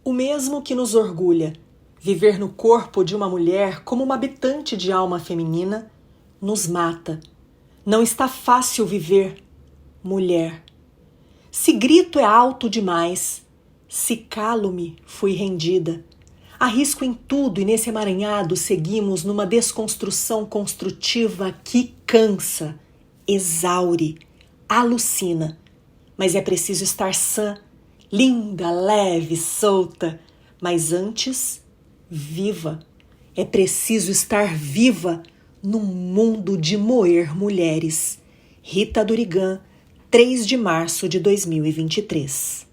O mesmo que nos orgulha, viver no corpo de uma mulher como uma habitante de alma feminina, nos mata. Não está fácil viver, mulher. Se grito é alto demais, se calo-me, fui rendida. Arrisco em tudo e nesse emaranhado seguimos numa desconstrução construtiva que cansa, exaure, alucina. Mas é preciso estar sã, linda, leve, solta. Mas antes, viva. É preciso estar viva num mundo de moer mulheres. Rita Durigan, 3 de março de 2023.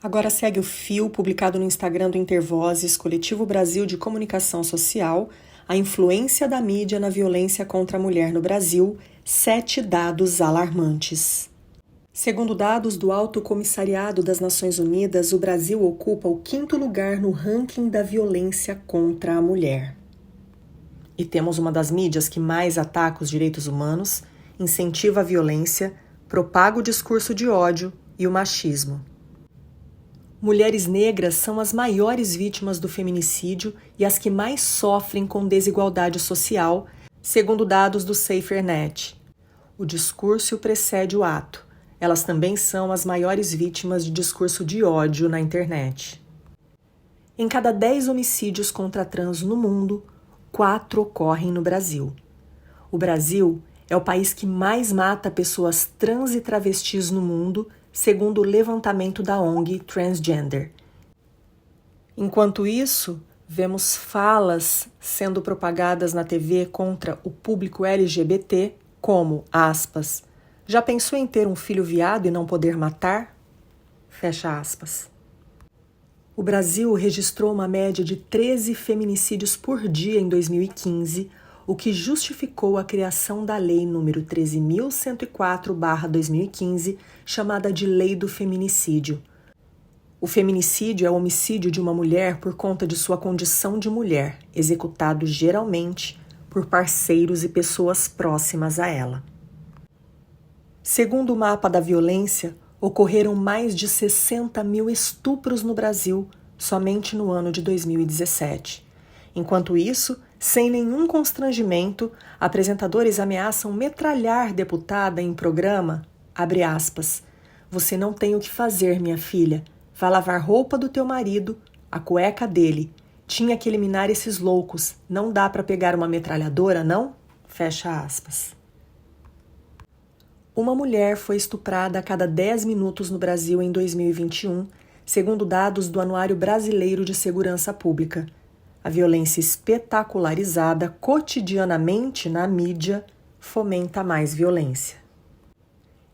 Agora segue o fio publicado no Instagram do Intervozes, Coletivo Brasil de Comunicação Social, a influência da mídia na violência contra a mulher no Brasil, 7 dados alarmantes. Segundo dados do Alto Comissariado das Nações Unidas, o Brasil ocupa o 5º lugar no ranking da violência contra a mulher. E temos uma das mídias que mais ataca os direitos humanos, incentiva a violência, propaga o discurso de ódio e o machismo. Mulheres negras são as maiores vítimas do feminicídio e as que mais sofrem com desigualdade social, segundo dados do SaferNet. O discurso precede o ato. Elas também são as maiores vítimas de discurso de ódio na internet. Em cada 10 homicídios contra trans no mundo, 4 ocorrem no Brasil. O Brasil é o país que mais mata pessoas trans e travestis no mundo, segundo o levantamento da ONG Transgender. Enquanto isso, vemos falas sendo propagadas na TV contra o público LGBT como, aspas, já pensou em ter um filho viado e não poder matar? Fecha aspas. O Brasil registrou uma média de 13 feminicídios por dia em 2015, o que justificou a criação da Lei nº 13.104/2015, chamada de Lei do Feminicídio. O feminicídio é o homicídio de uma mulher por conta de sua condição de mulher, executado geralmente por parceiros e pessoas próximas a ela. Segundo o mapa da violência, ocorreram mais de 60 mil estupros no Brasil somente no ano de 2017. Enquanto isso, sem nenhum constrangimento, apresentadores ameaçam metralhar deputada em programa, abre aspas, você não tem o que fazer, minha filha, vá lavar roupa do teu marido, a cueca dele, tinha que eliminar esses loucos, não dá para pegar uma metralhadora, não? Fecha aspas. Uma mulher foi estuprada a cada 10 minutos no Brasil em 2021, segundo dados do Anuário Brasileiro de Segurança Pública. A violência espetacularizada cotidianamente na mídia fomenta mais violência.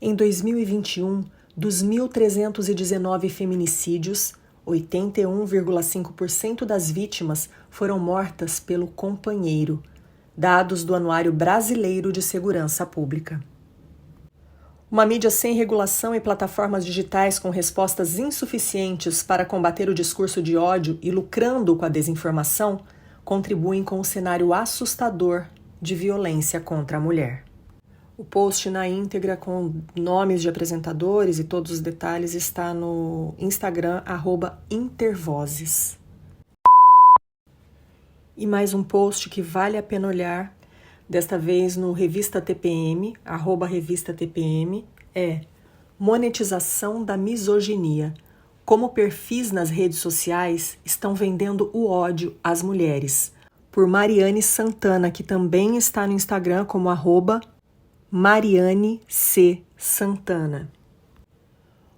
Em 2021, dos 1.319 feminicídios, 81,5% das vítimas foram mortas pelo companheiro, dados do Anuário Brasileiro de Segurança Pública. Uma mídia sem regulação e plataformas digitais com respostas insuficientes para combater o discurso de ódio e lucrando com a desinformação contribuem com o cenário assustador de violência contra a mulher. O post na íntegra com nomes de apresentadores e todos os detalhes está no Instagram @intervozes. E mais um post que vale a pena olhar, desta vez no Revista TPM, @Revista TPM, é monetização da misoginia. Como perfis nas redes sociais estão vendendo o ódio às mulheres. Por Mariane Santana, que também está no Instagram como @Mariane C. Santana.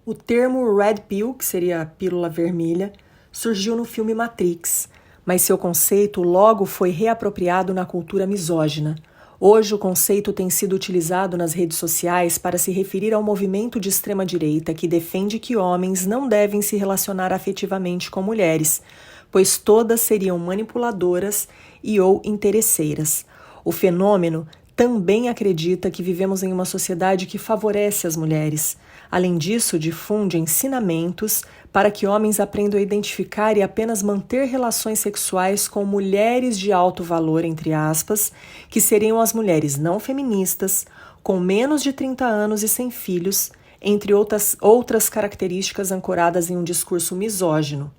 O termo Red Pill, que seria a pílula vermelha, surgiu no filme Matrix, mas seu conceito logo foi reapropriado na cultura misógina. Hoje o conceito tem sido utilizado nas redes sociais para se referir ao movimento de extrema-direita que defende que homens não devem se relacionar afetivamente com mulheres, pois todas seriam manipuladoras e ou interesseiras. O fenômeno também acredita que vivemos em uma sociedade que favorece as mulheres. Além disso, difunde ensinamentos para que homens aprendam a identificar e apenas manter relações sexuais com mulheres de alto valor, entre aspas, que seriam as mulheres não feministas, com menos de 30 anos e sem filhos, entre outras características ancoradas em um discurso misógino.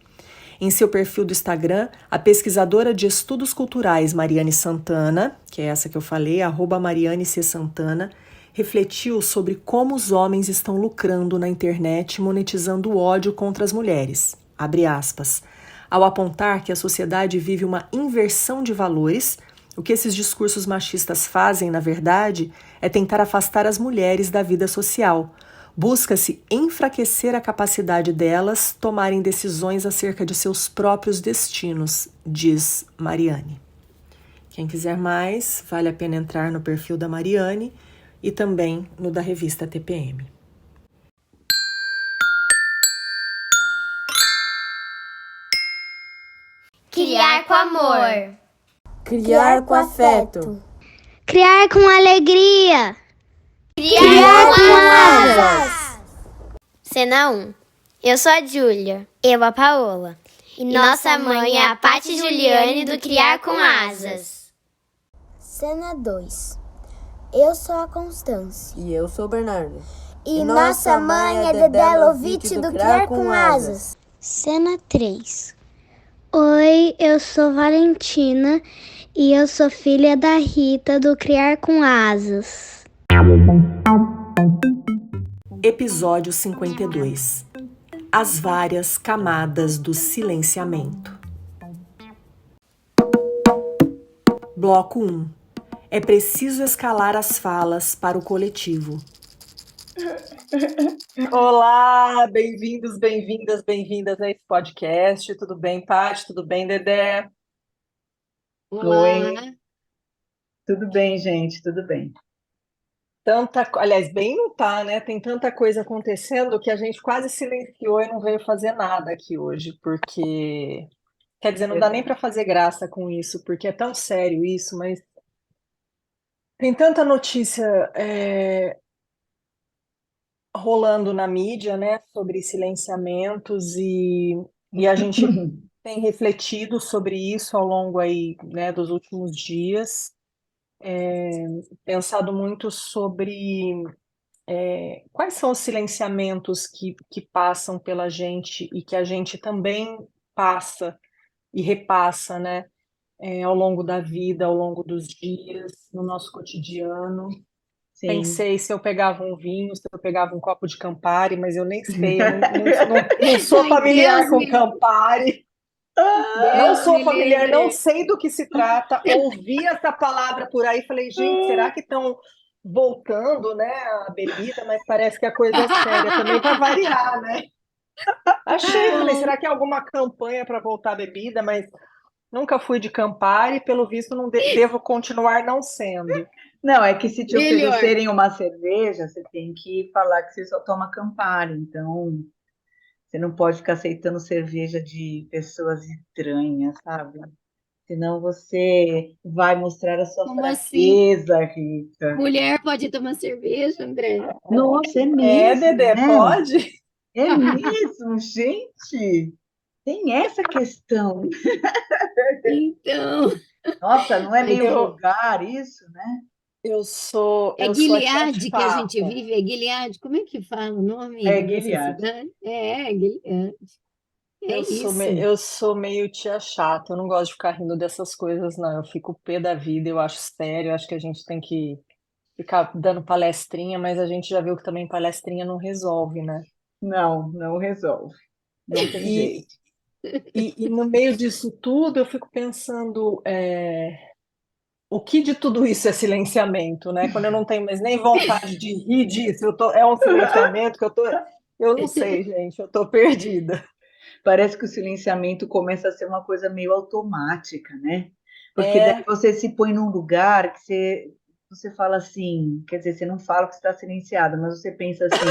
Em seu perfil do Instagram, a pesquisadora de estudos culturais Mariane Santana, que é essa que eu falei, @MarianeCSantana, refletiu sobre como os homens estão lucrando na internet monetizando o ódio contra as mulheres, abre aspas, ao apontar que a sociedade vive uma inversão de valores. O que esses discursos machistas fazem, na verdade, é tentar afastar as mulheres da vida social. Busca-se enfraquecer a capacidade delas tomarem decisões acerca de seus próprios destinos, diz Mariane. Quem quiser mais, vale a pena entrar no perfil da Mariane e também no da revista TPM. Criar com amor. Criar com afeto. Criar com alegria. Criar com asas. Cena 1. Eu sou a Júlia. Eu a Paola. E nossa mãe é a Paty Juliane do Criar com Asas. Cena 2. Eu sou a Constância. E eu sou o Bernardo. E nossa mãe é Dedé Lovitch do Criar com Asas. Cena 3. Oi, eu sou Valentina e eu sou filha da Rita do Criar com Asas. Episódio 52. As várias camadas do silenciamento. Bloco 1. É preciso escalar as falas para o coletivo. Olá, bem-vindos, bem-vindas a esse podcast. Tudo bem, Paty? Tudo bem, Dedé? Oi, tudo bem, gente? Tudo bem. Aliás, bem não tá, né? Tem tanta coisa acontecendo que a gente quase silenciou e não veio fazer nada aqui hoje, porque, quer dizer, não dá nem para fazer graça com isso, porque é tão sério isso, mas tem tanta notícia rolando na mídia, né, sobre silenciamentos e a gente tem refletido sobre isso ao longo aí, né, dos últimos dias, pensado muito sobre quais são os silenciamentos que passam pela gente e que a gente também passa e repassa, né, ao longo da vida, ao longo dos dias, no nosso cotidiano. Sim. Pensei se eu pegava um vinho, se eu pegava um copo de Campari, mas eu nem sei, eu não sou familiar com Campari. Não sou familiar, não sei do que se trata. Ouvi essa palavra por aí, falei, gente, será que estão voltando, né, a bebida? Mas parece que a coisa é séria também, para variar, né? Achei, falei, será que é alguma campanha para voltar a bebida? Mas nunca fui de Campari, pelo visto não devo continuar não sendo. Não, é que se te oferecerem uma cerveja, você tem que falar que você só toma Campari. Então, você não pode ficar aceitando cerveja de pessoas estranhas, sabe? Senão você vai mostrar a sua fraqueza, Rita. Mulher pode tomar cerveja, André? Nossa, é mesmo, Dedé, né? pode? É mesmo, gente. Tem essa questão. Então, Nossa, não é meio vulgar isso, né? Eu sou é a tia Gilead que a chata. gente vive, é Gilead. Como é que fala o nome É dessa Gilead. cidade? É Gilead. É isso. Eu sou meio tia chata, eu não gosto de ficar rindo dessas coisas, não. Eu fico pé da vida, eu acho sério, eu acho que a gente tem que ficar dando palestrinha, mas a gente já viu que também palestrinha não resolve, né? Não resolve. Não tem jeito. E no meio disso tudo, eu fico pensando, o que de tudo isso é silenciamento, né? Quando eu não tenho mais nem vontade de rir disso, é um silenciamento que eu não sei, gente, eu tô perdida. Parece que o silenciamento começa a ser uma coisa meio automática, né? Porque daí você se põe num lugar que você fala assim, quer dizer, você não fala que você está silenciada, mas você pensa assim.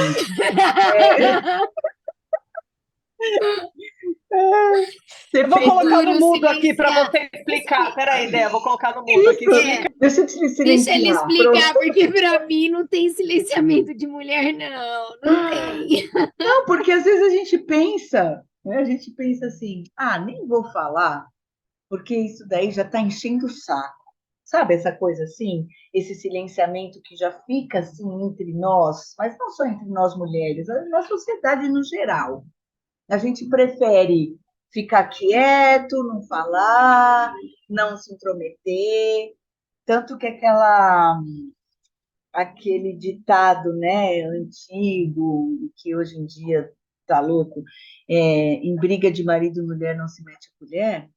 Eu vou colocar no mudo aqui para você explicar. Peraí, Dé, vou colocar no mudo aqui. Deixa eu te silenciar. Deixa ele explicar, porque para mim não tem silenciamento de mulher, não tem. Não, porque às vezes a gente pensa, né? A gente pensa assim, nem vou falar, porque isso daí já está enchendo o saco. Sabe essa coisa assim? Esse silenciamento que já fica assim entre nós, mas não só entre nós mulheres, na sociedade no geral. A gente prefere ficar quieto, não falar, não se intrometer, tanto que aquele ditado, né, antigo, que hoje em dia tá louco, em briga de marido e mulher não se mete a colher.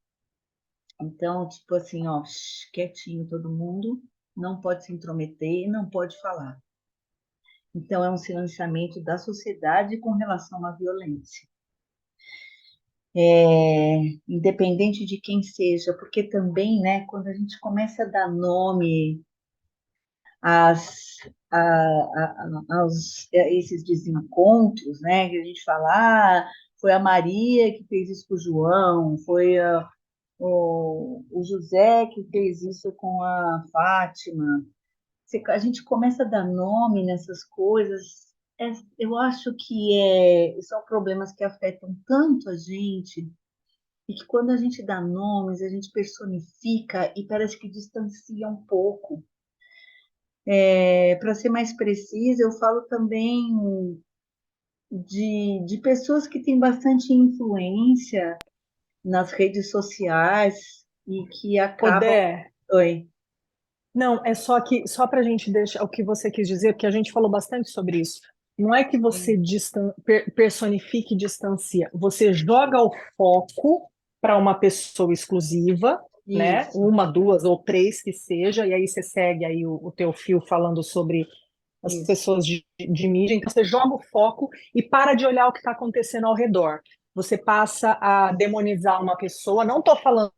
Então, tipo assim, ó, quietinho todo mundo, não pode se intrometer e não pode falar. Então, é um silenciamento da sociedade com relação à violência. Independente de quem seja, porque também, né, quando a gente começa a dar nome às, a esses desencontros, né, que a gente fala, foi a Maria que fez isso com o João, foi o José que fez isso com a Fátima. A gente começa a dar nome nessas coisas, eu acho que são problemas que afetam tanto a gente, e que quando a gente dá nomes, a gente personifica e parece que distancia um pouco. Para ser mais precisa, eu falo também de pessoas que têm bastante influência nas redes sociais e que acabam. Poder. Oi. Não, é só para a gente deixar o que você quis dizer, porque a gente falou bastante sobre isso. Não é que você personifique e distancia, você joga o foco para uma pessoa exclusiva, né? Isso. Uma, duas ou três que seja, e aí você segue aí o teu fio falando sobre as Isso. pessoas de mídia, então você joga o foco e para de olhar o que está acontecendo ao redor. Você passa a demonizar uma pessoa, não estou falando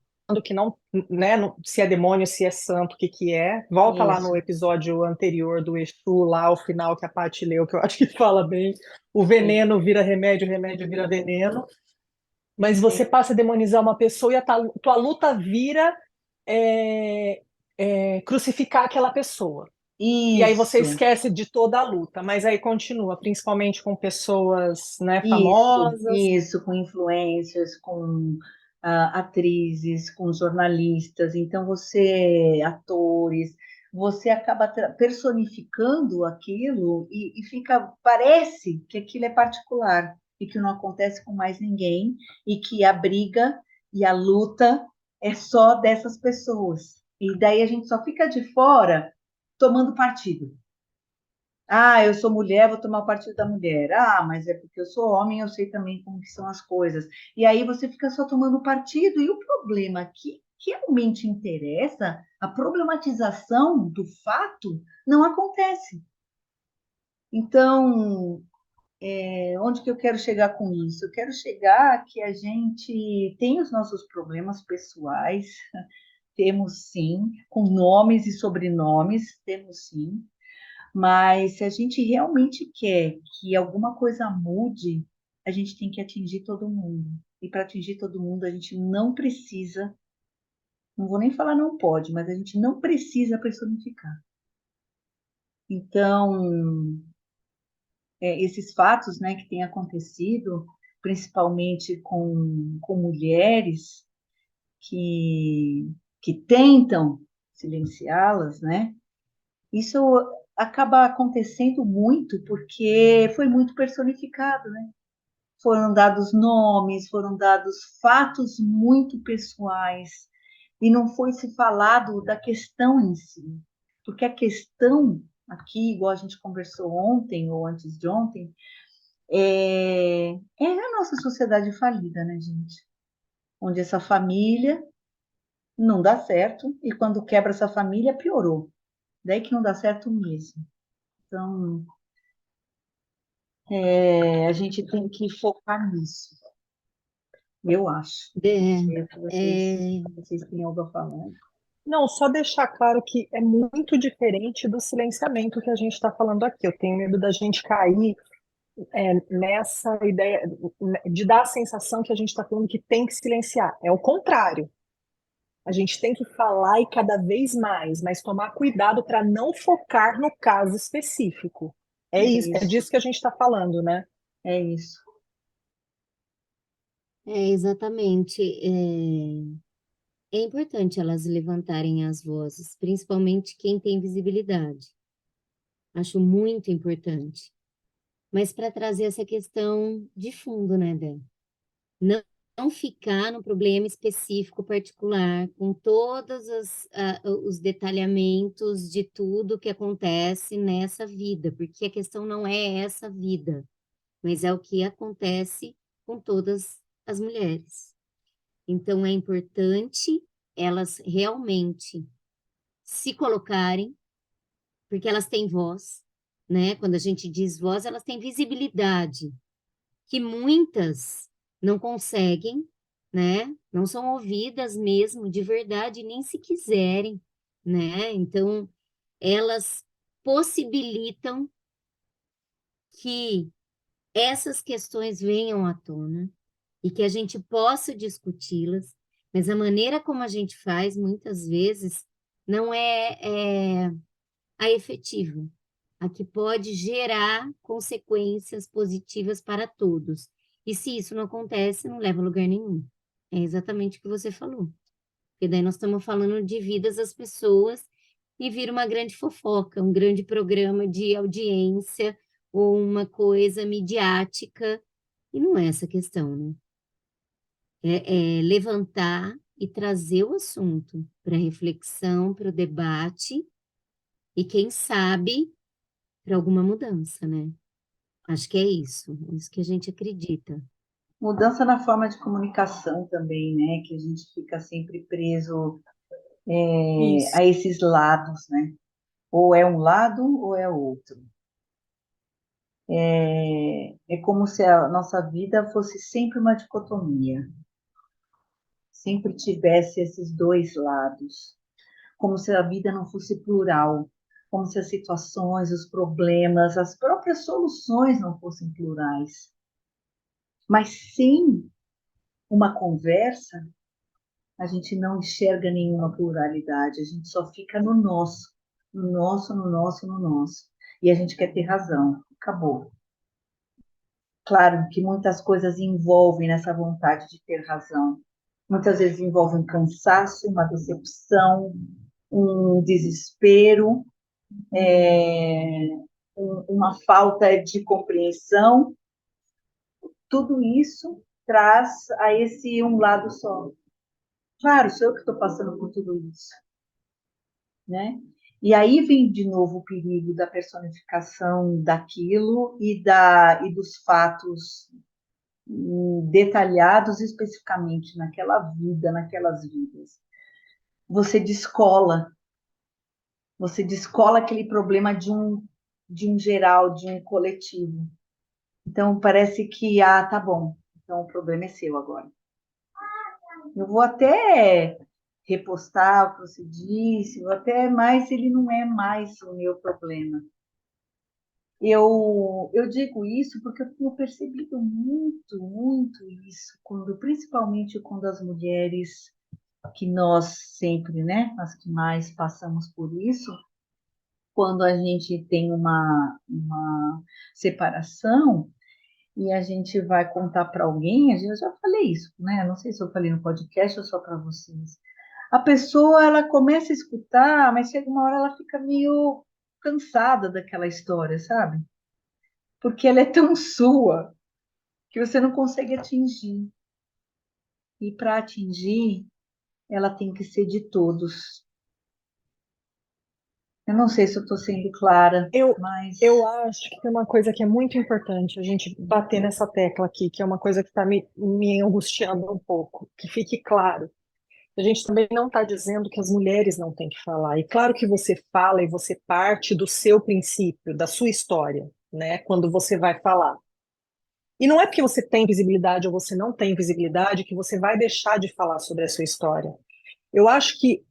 que não, né, se é demônio, se é santo, o que que é. Volta lá no episódio anterior do Exu, lá ao final que a Paty leu, que eu acho que fala bem, o veneno vira remédio, o remédio vira veneno. Mas você passa a demonizar uma pessoa e a tua luta vira crucificar aquela pessoa. E aí você Isso. esquece de toda a luta, mas aí continua, principalmente com pessoas, né, famosas. Isso, com influencers, com atrizes, com jornalistas. Então, atores, você acaba personificando aquilo e parece que aquilo é particular e que não acontece com mais ninguém e que a briga e a luta é só dessas pessoas. E daí a gente só fica de fora tomando partido. Eu sou mulher, vou tomar o partido da mulher. Mas é porque eu sou homem, eu sei também como que são as coisas. E aí você fica só tomando partido. E o problema que realmente interessa, a problematização do fato, não acontece. Então, onde que eu quero chegar com isso? Eu quero chegar que a gente tem os nossos problemas pessoais, temos sim, com nomes e sobrenomes, temos sim. Mas se a gente realmente quer que alguma coisa mude, a gente tem que atingir todo mundo. E para atingir todo mundo, a gente não precisa, não vou nem falar não pode, mas a gente não precisa personificar. Então, esses fatos, né, que têm acontecido, principalmente com mulheres que tentam silenciá-las, né? Isso acaba acontecendo muito porque foi muito personificado, né? Foram dados nomes, foram dados fatos muito pessoais e não foi se falado da questão em si. Porque a questão aqui, igual a gente conversou ontem ou antes de ontem, é a nossa sociedade falida, né, gente? Onde essa família não dá certo e quando quebra essa família, piorou. Daí que não dá certo mesmo. Então, a gente tem que focar nisso, eu acho. Não sei se vocês têm algo a falar. Não, só deixar claro que é muito diferente do silenciamento que a gente está falando aqui. Eu tenho medo da gente cair nessa ideia de dar a sensação que a gente está falando que tem que silenciar. É o contrário. A gente tem que falar e cada vez mais, mas tomar cuidado para não focar no caso específico. É isso, é disso que a gente está falando, né? É isso. Exatamente. é importante elas levantarem as vozes, principalmente quem tem visibilidade. Acho muito importante. Mas para trazer essa questão de fundo, né, Dé? Não, não ficar no problema específico particular, com todos os detalhamentos de tudo que acontece nessa vida, porque a questão não é essa vida, mas é o que acontece com todas as mulheres. Então, é importante elas realmente se colocarem, porque elas têm voz, né? Quando a gente diz voz, elas têm visibilidade, que muitas não conseguem, né? Não são ouvidas mesmo, de verdade, nem se quiserem, né? Então, elas possibilitam que essas questões venham à tona e que a gente possa discuti-las, mas a maneira como a gente faz, muitas vezes, não é a efetiva, a que pode gerar consequências positivas para todos. E se isso não acontece, não leva a lugar nenhum. É exatamente o que você falou. Porque daí nós estamos falando de vidas das pessoas e vira uma grande fofoca, um grande programa de audiência ou uma coisa midiática. E não é essa a questão, né? É levantar e trazer o assunto para reflexão, para o debate e, quem sabe, para alguma mudança, né? Acho que é isso que a gente acredita. Mudança na forma de comunicação também, né? Que a gente fica sempre preso Isso. a esses lados, né? Ou é um lado ou é outro. É como se a nossa vida fosse sempre uma dicotomia, sempre tivesse esses dois lados, como se a vida não fosse plural, como se as situações, os problemas, as próprias soluções não fossem plurais. Mas sem uma conversa, a gente não enxerga nenhuma pluralidade, a gente só fica no nosso, no nosso, no nosso, no nosso. E a gente quer ter razão. Acabou. Claro que muitas coisas envolvem nessa vontade de ter razão. Muitas vezes envolve um cansaço, uma decepção, um desespero, uma falta de compreensão. Tudo isso traz a esse um lado só. Claro, sou eu que estou passando por tudo isso, né? E aí vem de novo o perigo da personificação daquilo e dos fatos detalhados especificamente naquela vida, naquelas vidas. Você descola aquele problema de um geral, de um coletivo. Então parece que, tá bom, então o problema é seu agora. Eu vou até repostar o que você disse, ou até mais, ele não é mais o meu problema. Eu digo isso porque eu tenho percebido muito, muito isso, principalmente quando as mulheres, que nós sempre, né, as que mais passamos por isso, quando a gente tem uma separação e a gente vai contar para alguém, eu já falei isso, né? Não sei se eu falei no podcast ou só para vocês. A pessoa, ela começa a escutar, mas chega uma hora ela fica meio cansada daquela história, sabe? Porque ela é tão sua que você não consegue atingir. E para atingir, ela tem que ser de todos. Eu não sei se eu estou sendo clara, mas Eu acho que tem uma coisa que é muito importante a gente bater nessa tecla aqui, que é uma coisa que está me angustiando um pouco, que fique claro. A gente também não está dizendo que as mulheres não têm que falar. E claro que você fala e você parte do seu princípio, da sua história, né? Quando você vai falar. E não é porque você tem visibilidade ou você não tem visibilidade que você vai deixar de falar sobre a sua história. Eu acho que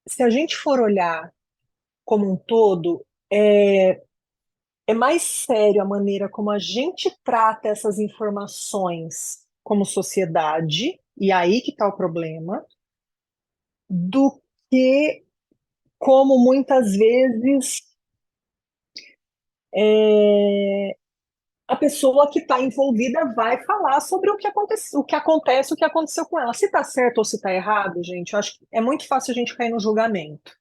se a gente for olhar como um todo, é mais sério a maneira como a gente trata essas informações como sociedade, e aí que está o problema, do que como muitas vezes a pessoa que está envolvida vai falar sobre o que aconteceu com ela. Se está certo ou se está errado, gente, eu acho que é muito fácil a gente cair no julgamento,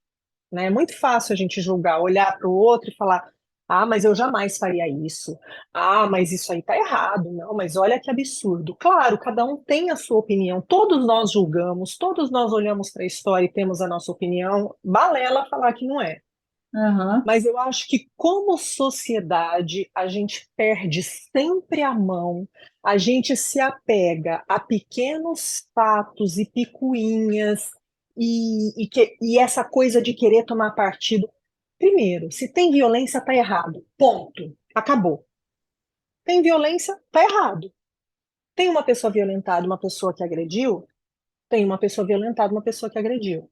né? É muito fácil a gente julgar, olhar para o outro e falar: ah, mas eu jamais faria isso. Ah, mas isso aí tá errado. Não, mas olha que absurdo. Claro, cada um tem a sua opinião. Todos nós julgamos, todos nós olhamos para a história e temos a nossa opinião. Balela falar que não é. Aham. Mas eu acho que, como sociedade, a gente perde sempre a mão, a gente se apega a pequenos fatos e picuinhas, e essa coisa de querer tomar partido. Primeiro, se tem violência, está errado. Ponto. Acabou. Tem violência, está errado. Tem uma pessoa violentada, uma pessoa que agrediu? Tem uma pessoa violentada, uma pessoa que agrediu.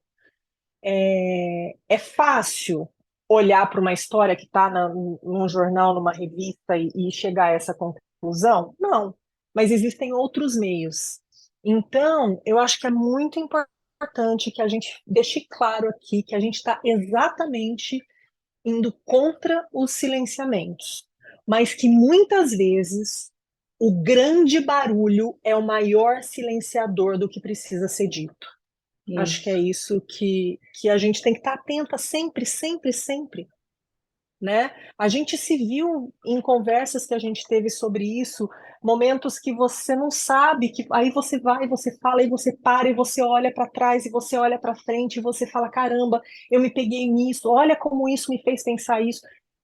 É fácil olhar para uma história que está num jornal, numa revista e chegar a essa conclusão? Não, mas existem outros meios. Então, eu acho que é muito importante que a gente deixe claro aqui que a gente está exatamente indo contra os silenciamentos, mas que muitas vezes o grande barulho é o maior silenciador do que precisa ser dito. Acho que é isso que a gente tem que estar atenta sempre, sempre, sempre, né? A gente se viu em conversas que a gente teve sobre isso, momentos que você não sabe, que aí você vai, você fala, e você para, e você olha para trás, e você olha para frente, e você fala: caramba, eu me peguei nisso, olha como isso me fez pensar isso.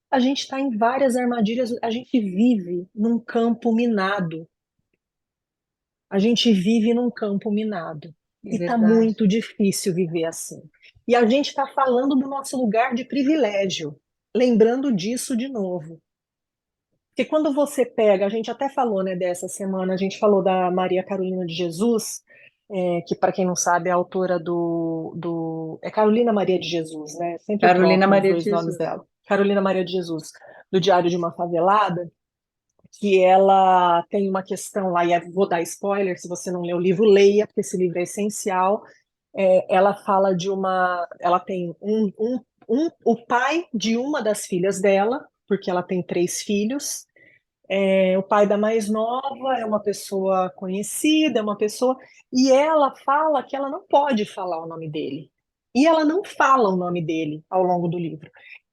A gente está em várias armadilhas, a gente vive num campo minado. A gente vive num campo minado. É E está verdade. muito difícil viver assim. E a gente está falando do nosso lugar de privilégio, lembrando disso de novo. Porque quando você pega, a gente até falou, né, dessa semana, a gente falou da Maria Carolina de Jesus, que, para quem não sabe, é autora é Carolina Maria de Jesus, né? Sempre eu Carolina troco os Maria de dois nomes Jesus. dela. Carolina Maria de Jesus, do Diário de uma Favelada, que ela tem uma questão lá, e vou dar spoiler, se você não leu o livro, leia, porque esse livro é essencial. Ela fala de ela tem o pai de uma das filhas dela, porque ela tem três filhos. O pai da mais nova é uma pessoa conhecida, é uma pessoa, e ela fala que ela não pode falar o nome dele. E ela não fala o nome dele ao longo do livro.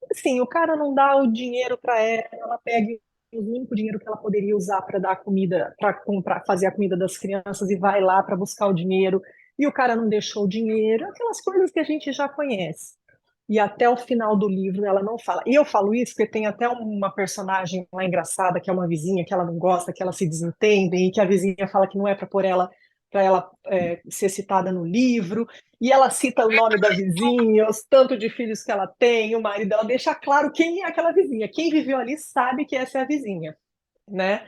Assim, o cara não dá o dinheiro para ela pega o único dinheiro que ela poderia usar para dar comida, para comprar, fazer a comida das crianças e vai lá para buscar o dinheiro, e o cara não deixou o dinheiro, aquelas coisas que a gente já conhece. E até o final do livro ela não fala. E eu falo isso porque tem até uma personagem lá engraçada, que é uma vizinha que ela não gosta, que ela se desentende, e que a vizinha fala que não é para pôr ela, para ela ser citada no livro. E ela cita o nome da vizinha, os tanto de filhos que ela tem, o marido, ela deixa claro quem é aquela vizinha. Quem viveu ali sabe que essa é a vizinha, né?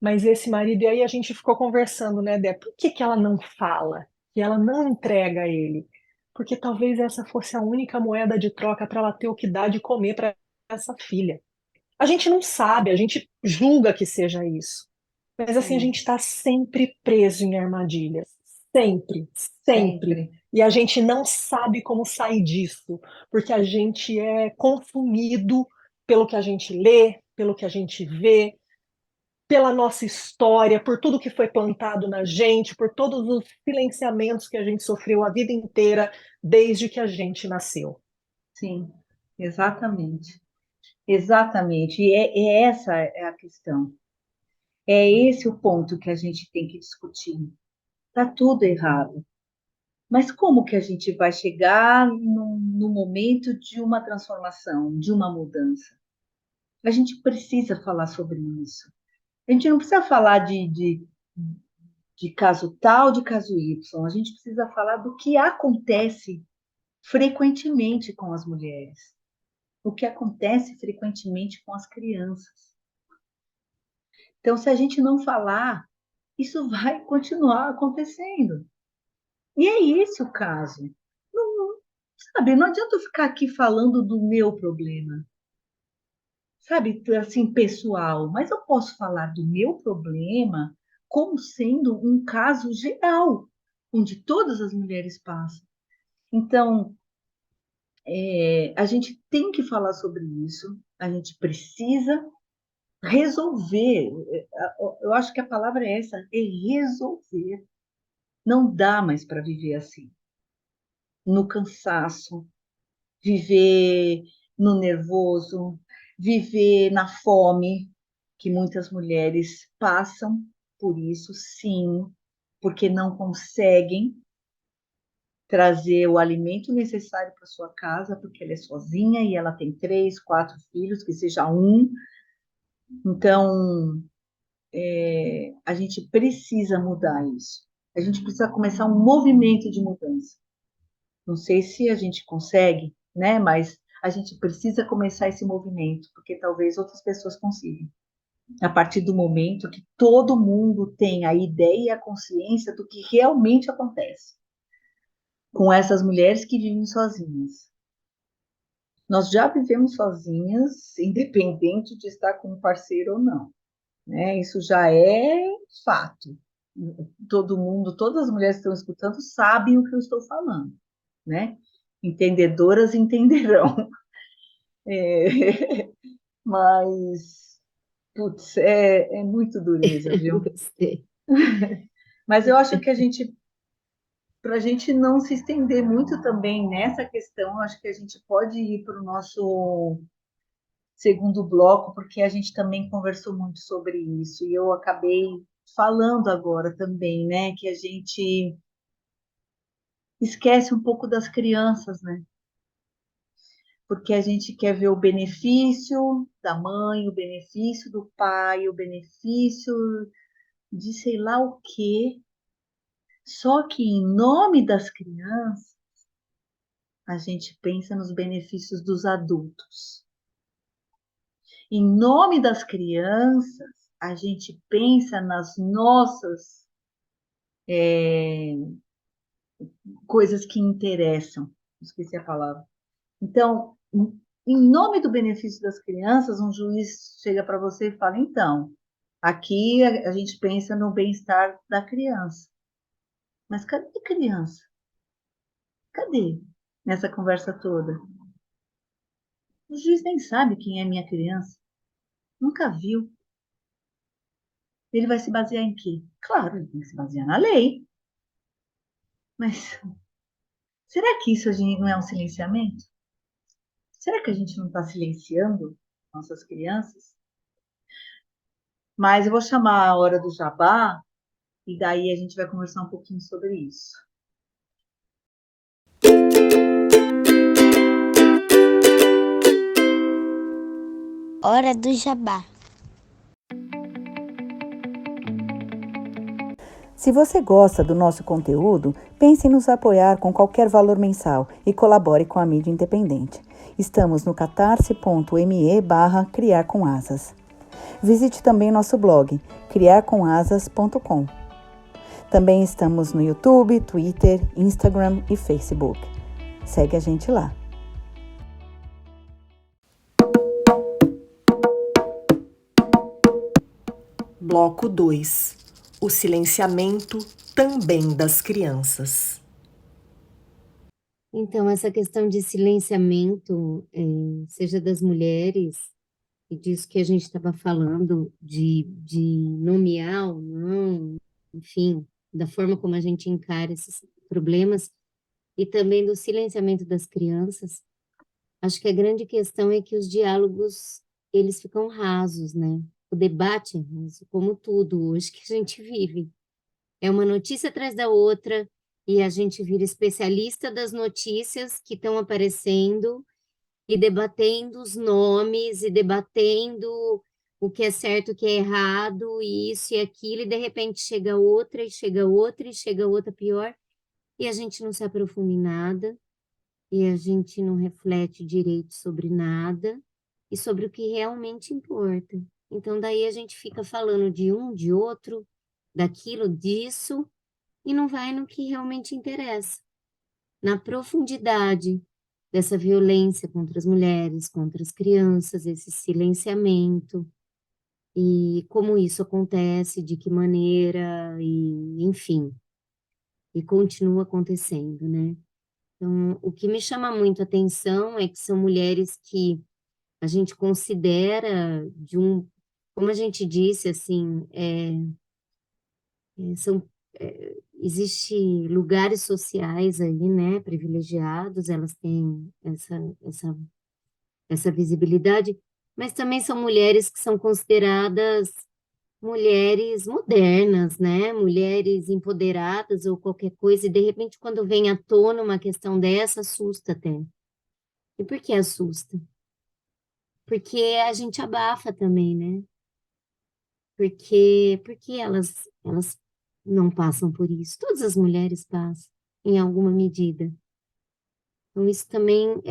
Mas esse marido, e aí a gente ficou conversando, né, Dé? Por que que ela não fala? Que ela não entrega a ele? Porque talvez essa fosse a única moeda de troca para ela ter o que dar de comer para essa filha. A gente não sabe, a gente julga que seja isso. Mas assim, a Sim, gente está sempre preso em armadilhas. Sempre, sempre. sempre. E a gente não sabe como sair disso, porque a gente é consumido pelo que a gente lê, pelo que a gente vê, pela nossa história, por tudo que foi plantado na gente, por todos os silenciamentos que a gente sofreu a vida inteira desde que a gente nasceu. Sim, exatamente. Exatamente. E essa é a questão. É esse o ponto que a gente tem que discutir. Está tudo errado. Mas como que a gente vai chegar no momento de uma transformação, de uma mudança? A gente precisa falar sobre isso. A gente não precisa falar de caso tal, de caso Y. A gente precisa falar do que acontece frequentemente com as mulheres, o que acontece frequentemente com as crianças. Então, se a gente não falar, isso vai continuar acontecendo. E é esse o caso. Sabe, não adianta eu ficar aqui falando do meu problema, sabe, assim, pessoal, mas eu posso falar do meu problema como sendo um caso geral, onde todas as mulheres passam. Então, a gente tem que falar sobre isso, a gente precisa resolver. Eu acho que a palavra é essa, é resolver. Não dá mais para viver assim, no cansaço, viver no nervoso, viver na fome, que muitas mulheres passam por isso, sim, porque não conseguem trazer o alimento necessário para sua casa, porque ela é sozinha e ela tem 3, 4 filhos, que seja um. Então, a gente precisa mudar isso. A gente precisa começar um movimento de mudança. Não sei se a gente consegue, né? Mas a gente precisa começar esse movimento, porque talvez outras pessoas consigam. A partir do momento que todo mundo tem a ideia e a consciência do que realmente acontece com essas mulheres que vivem sozinhas. Nós já vivemos sozinhas, independente de estar com um parceiro ou não, né? Isso já é fato. Todo mundo, todas as mulheres que estão escutando sabem o que eu estou falando, né? Entendedoras entenderão. Mas, putz, é muito dureza, viu? Gostei. Mas eu acho que para a gente não se estender muito também nessa questão, acho que a gente pode ir para o nosso segundo bloco, porque a gente também conversou muito sobre isso, e eu acabei falando agora também, né, que a gente esquece um pouco das crianças, né? Porque a gente quer ver o benefício da mãe, o benefício do pai, o benefício de sei lá o quê. Só que em nome das crianças, a gente pensa nos benefícios dos adultos. Em nome das crianças, a gente pensa nas nossas coisas que interessam. Esqueci a palavra. Então, em nome do benefício das crianças, um juiz chega para você e fala: então, aqui a gente pensa no bem-estar da criança. Mas cadê a criança? Cadê nessa conversa toda? O juiz nem sabe quem é minha criança, nunca viu. Ele vai se basear em quê? Claro, ele tem que se basear na lei. Mas será que isso não é um silenciamento? Será que a gente não está silenciando nossas crianças? Mas eu vou chamar a hora do jabá e daí a gente vai conversar um pouquinho sobre isso. Hora do jabá. Se você gosta do nosso conteúdo, pense em nos apoiar com qualquer valor mensal e colabore com a mídia independente. Estamos no catarse.me/criarcomasas. Visite também nosso blog, criarcomasas.com. Também estamos no YouTube, Twitter, Instagram e Facebook. Segue a gente lá. Bloco 2. O silenciamento também das crianças. Então, essa questão de silenciamento, seja das mulheres, e disso que a gente estava falando, de nomear ou não, enfim, da forma como a gente encara esses problemas, e também do silenciamento das crianças, acho que a grande questão é que os diálogos, eles ficam rasos, né? O debate é raso, como tudo hoje que a gente vive. É uma notícia atrás da outra, e a gente vira especialista das notícias que estão aparecendo, e debatendo os nomes, e debatendo o que é certo, o que é errado, e isso e aquilo, e de repente chega outra, e chega outra, e chega outra pior, e a gente não se aprofunda em nada, e a gente não reflete direito sobre nada, e sobre o que realmente importa. Então, daí a gente fica falando de um, de outro, daquilo, disso, e não vai no que realmente interessa. Na profundidade dessa violência contra as mulheres, contra as crianças, esse silenciamento, e como isso acontece, de que maneira, e enfim, e continua acontecendo, né? Então, o que me chama muito a atenção é que são mulheres que a gente considera como a gente disse, assim, são, existe lugares sociais aí, né, privilegiados, elas têm essa visibilidade, mas também são mulheres que são consideradas mulheres modernas, né, mulheres empoderadas ou qualquer coisa, e de repente quando vem à tona uma questão dessa, assusta até. E por que assusta? Porque a gente abafa também, né? Porque elas não passam por isso. Todas as mulheres passam, em alguma medida. Então, isso também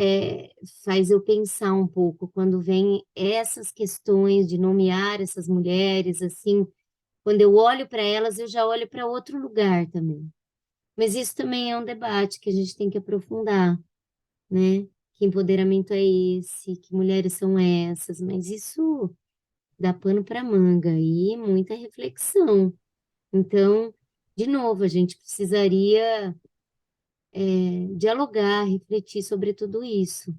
faz eu pensar um pouco quando vem essas questões de nomear essas mulheres, assim, quando eu olho para elas, eu já olho para outro lugar também. Mas isso também é um debate que a gente tem que aprofundar, né? Que empoderamento é esse? Que mulheres são essas? Mas isso dá pano para manga e muita reflexão. Então, de novo, a gente precisaria dialogar, refletir sobre tudo isso.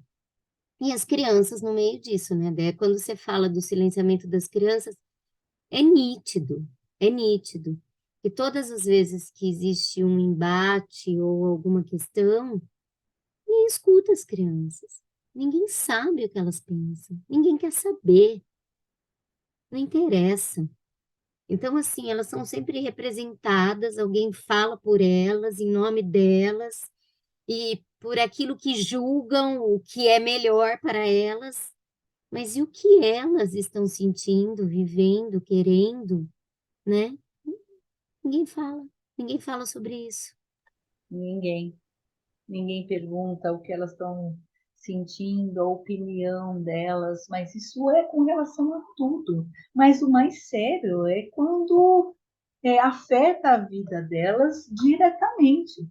E as crianças no meio disso, né, Dé? Quando você fala do silenciamento das crianças, é nítido, que todas as vezes que existe um embate ou alguma questão, ninguém escuta as crianças, ninguém sabe o que elas pensam, ninguém quer saber, não interessa. Então, assim, elas são sempre representadas, alguém fala por elas, em nome delas, e por aquilo que julgam o que é melhor para elas, mas e o que elas estão sentindo, vivendo, querendo, né? Ninguém fala, ninguém fala sobre isso. Ninguém. Ninguém pergunta o que elas estão sentindo, a opinião delas, mas isso é com relação a tudo. Mas o mais sério é quando afeta a vida delas diretamente,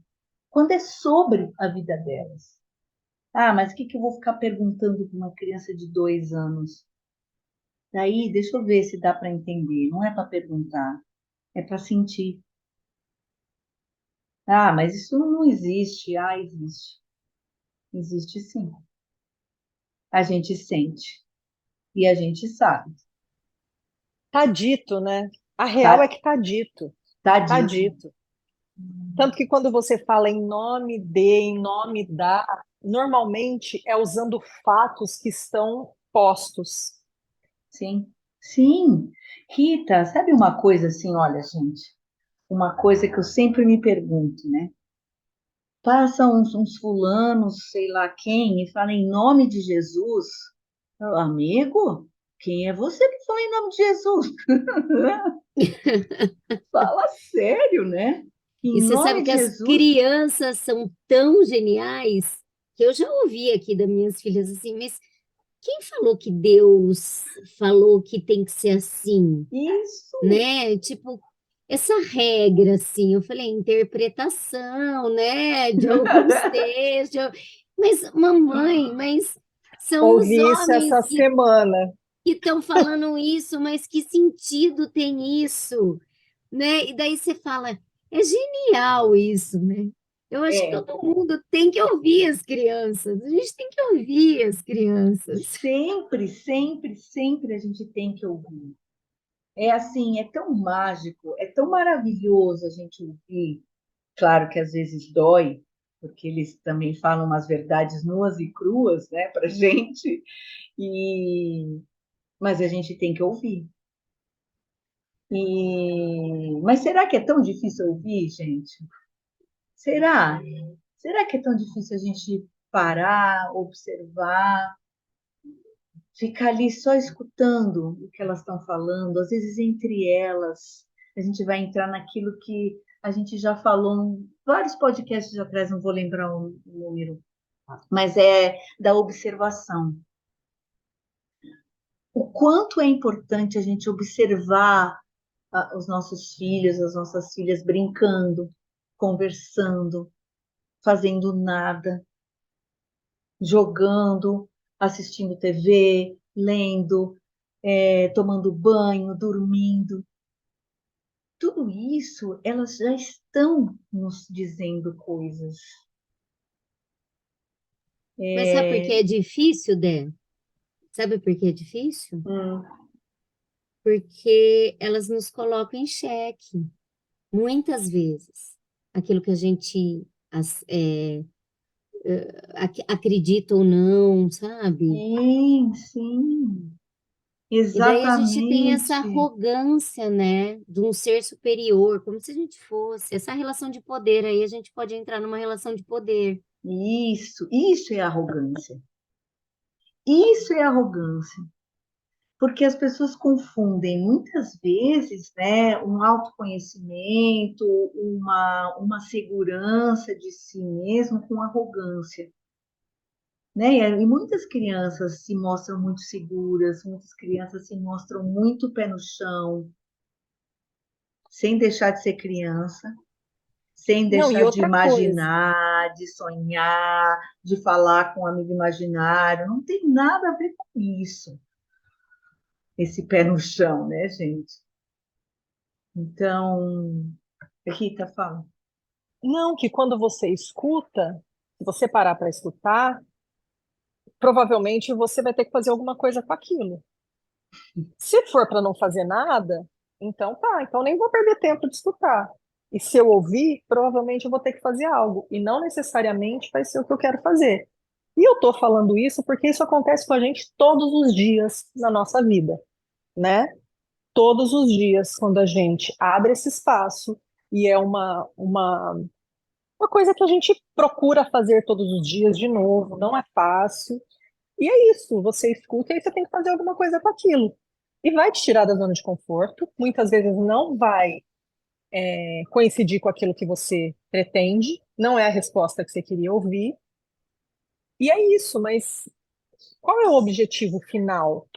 quando é sobre a vida delas. Ah, mas o que eu vou ficar perguntando para uma criança de 2 anos? Daí, deixa eu ver se dá para entender. Não é para perguntar, é para sentir. Ah, mas isso não existe. Ah, existe. Existe sim. A gente sente e a gente sabe. Tá dito, né? A real é Tá, que tá dito. tá Tá dito. dito. Tanto que quando você fala em nome de, em nome da, normalmente é usando fatos que estão postos. Sim, sim. Rita, sabe uma coisa assim, olha, gente, uma coisa que eu sempre me pergunto, né? Passam uns fulanos, sei lá quem, e fala em nome de Jesus. Eu, amigo, quem é você que fala em nome de Jesus? Fala sério, né? E Em você sabe nome que de as Jesus. crianças são tão geniais que eu já ouvi aqui das minhas filhas assim, mas quem falou que Deus falou que tem que ser assim, Isso, né? Tipo, essa regra, assim, eu falei, interpretação, né, de alguns textos, mas mamãe, mas são os Ouvi isso essa homens semana. que estão falando isso, mas que sentido tem isso, né? E daí você fala, é genial isso, né? Eu acho que é. todo mundo tem que ouvir as crianças, a gente tem que ouvir as crianças. Sempre, sempre, sempre a gente tem que ouvir. É assim, é tão mágico, é tão maravilhoso a gente ouvir. Claro que às vezes dói, porque eles também falam umas verdades nuas e cruas, né, para gente. Mas a gente tem que ouvir. Mas será que é tão difícil ouvir, gente? Será? Será que é tão difícil a gente parar, observar? Ficar ali só escutando o que elas estão falando, às vezes entre elas, a gente vai entrar naquilo que a gente já falou em vários podcasts atrás, não vou lembrar o número, mas é da observação. O quanto é importante a gente observar os nossos filhos, as nossas filhas brincando, conversando, fazendo nada, jogando, assistindo TV, lendo, tomando banho, dormindo. Tudo isso, elas já estão nos dizendo coisas. Mas sabe por que é difícil, Dé? Sabe por que é difícil? Hum, porque elas nos colocam em xeque, muitas vezes. Aquilo que a gente acredita ou não, sabe? Sim, E daí a gente tem exatamente. essa arrogância, né, de um ser superior, como se a gente fosse. Essa relação de poder aí, a gente pode entrar numa relação de poder. Isso é arrogância. Isso é arrogância. Porque as pessoas confundem muitas vezes, né, um autoconhecimento, uma segurança de si mesmo com arrogância. Né? E muitas crianças se mostram muito seguras, muitas crianças se mostram muito pé no chão, sem deixar de ser criança, sem Não, e deixar de outra coisa, imaginar, de sonhar, de falar com um amigo imaginário. Não tem nada a ver com isso, esse pé no chão, né, gente? Então, Rita, fala. não, que quando você escuta, se você parar para escutar, provavelmente você vai ter que fazer alguma coisa com aquilo. Se for para não fazer nada, então tá, então nem vou perder tempo de escutar. E se eu ouvir, provavelmente eu vou ter que fazer algo, e não necessariamente vai ser o que eu quero fazer. E eu estou falando isso porque isso acontece com a gente todos os dias na nossa vida, né? Todos os dias, quando a gente abre esse espaço, e é uma coisa que a gente procura fazer todos os dias de novo, não é fácil. E é isso, você escuta e aí você tem que fazer alguma coisa com aquilo. E vai te tirar da zona de conforto, muitas vezes não vai coincidir com aquilo que você pretende, não é a resposta que você queria ouvir. E é isso, mas qual é o objetivo final?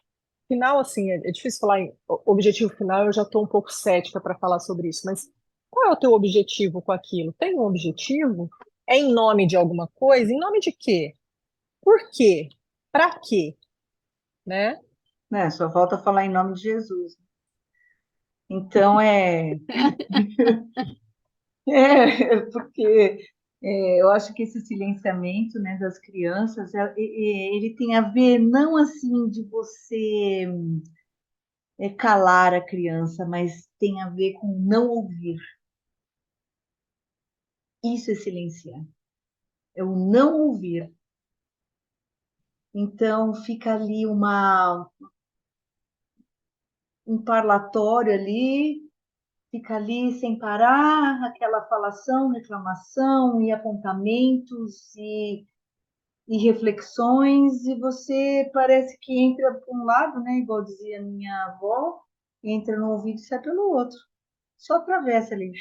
Final, assim, é difícil falar em objetivo final, eu já estou um pouco cética para falar sobre isso, mas qual é o teu objetivo com aquilo? Tem um objetivo? É em nome de alguma coisa? Em nome de quê? Por quê? Para quê? Né? Né, só falta falar em nome de Jesus. Então, porque eu acho que esse silenciamento, né, das crianças, ele tem a ver não assim de você calar a criança, mas tem a ver com não ouvir. Isso é silenciar, é o não ouvir. Então fica ali um parlatório ali, fica ali sem parar, aquela falação, reclamação e apontamentos e reflexões, e você parece que entra por um lado, né, igual dizia minha avó, entra no ouvido e sai pelo outro. Só atravessa ali.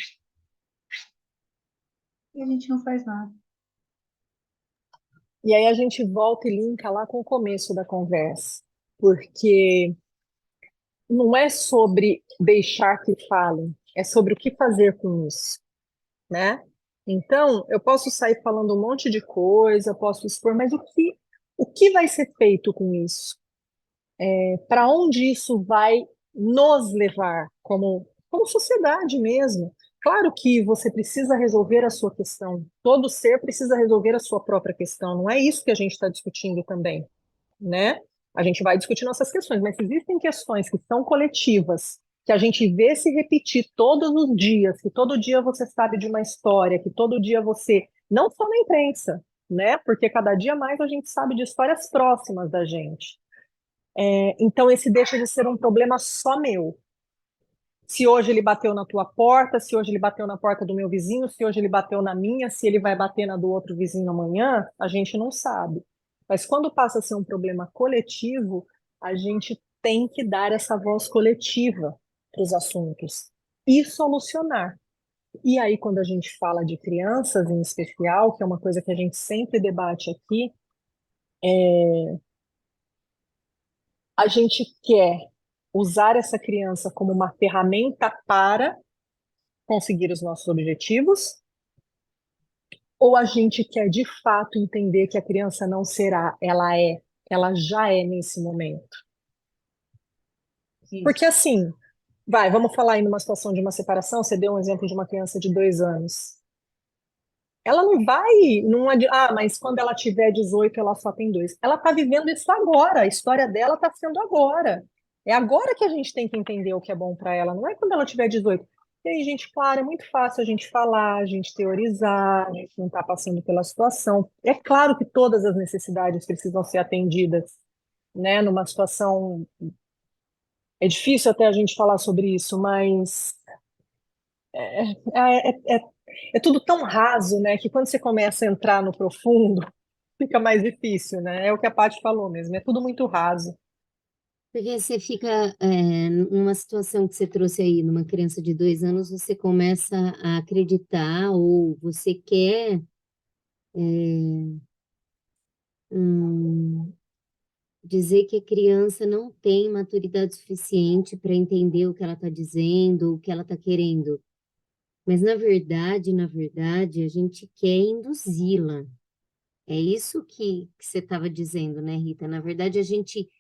E a gente não faz nada. E aí a gente volta e linka lá com o começo da conversa, porque não é sobre deixar que falem, é sobre o que fazer com isso, né? Então, eu posso sair falando um monte de coisa, posso expor, mas o que vai ser feito com isso? Para onde isso vai nos levar como sociedade mesmo? Claro que você precisa resolver a sua questão, todo ser precisa resolver a sua própria questão, não é isso que a gente está discutindo também, né? A gente vai discutir nossas questões, mas existem questões que são coletivas, que a gente vê se repetir todos os dias, que todo dia você sabe de uma história, que todo dia você, não só na imprensa, né? Porque cada dia mais a gente sabe de histórias próximas da gente. Então esse deixa de ser um problema só meu. Se hoje ele bateu na tua porta, se hoje ele bateu na porta do meu vizinho, se hoje ele bateu na minha, se ele vai bater na do outro vizinho amanhã, a gente não sabe. Mas quando passa a ser um problema coletivo, a gente tem que dar essa voz coletiva para os assuntos e solucionar. E aí, quando a gente fala de crianças em especial, que é uma coisa que a gente sempre debate aqui, a gente quer usar essa criança como uma ferramenta para conseguir os nossos objetivos, ou a gente quer de fato entender que a criança não será, ela já é nesse momento. Isso. Porque assim, vamos falar aí numa situação de uma separação, você deu um exemplo de uma criança de 2 anos. Ela mas quando ela tiver 18, ela só tem 2. Ela está vivendo isso agora, a história dela está sendo agora. É agora que a gente tem que entender o que é bom para ela, não é quando ela tiver 18. E aí, gente, claro, é muito fácil a gente falar, a gente teorizar, a gente não está passando pela situação. É claro que todas as necessidades precisam ser atendidas, né? Numa situação. É difícil até a gente falar sobre isso, mas é tudo tão raso, né? Que quando você começa a entrar no profundo, fica mais difícil, né? É o que a Paty falou mesmo, é tudo muito raso. Porque você fica numa situação que você trouxe aí, numa criança de 2 anos, você começa a acreditar ou você quer hum, dizer que a criança não tem maturidade suficiente para entender o que ela está dizendo, o que ela está querendo. Mas na verdade, a gente quer induzi-la. É isso que você estava dizendo, né, Rita? Na verdade, a gente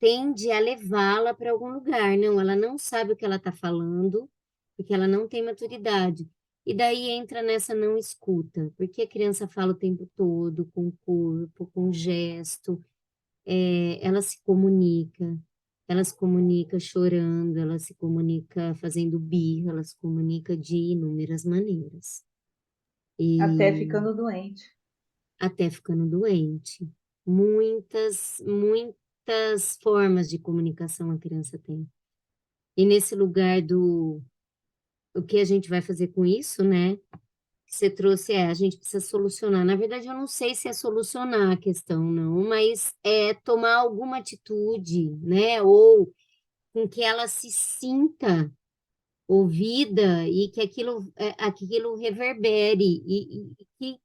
tende a levá-la para algum lugar. Não, ela não sabe o que ela está falando, porque ela não tem maturidade. E daí entra nessa não escuta, porque a criança fala o tempo todo, com o corpo, com o gesto, ela se comunica chorando, ela se comunica fazendo birra, ela se comunica de inúmeras maneiras. Até E ficando doente. até ficando doente. Muitas formas de comunicação a criança tem. E nesse lugar do o que a gente vai fazer com isso, né? Que você trouxe a gente precisa solucionar. Na verdade, eu não sei se é solucionar a questão, não, mas é tomar alguma atitude, né? Ou com que ela se sinta ouvida e que aquilo reverbere e que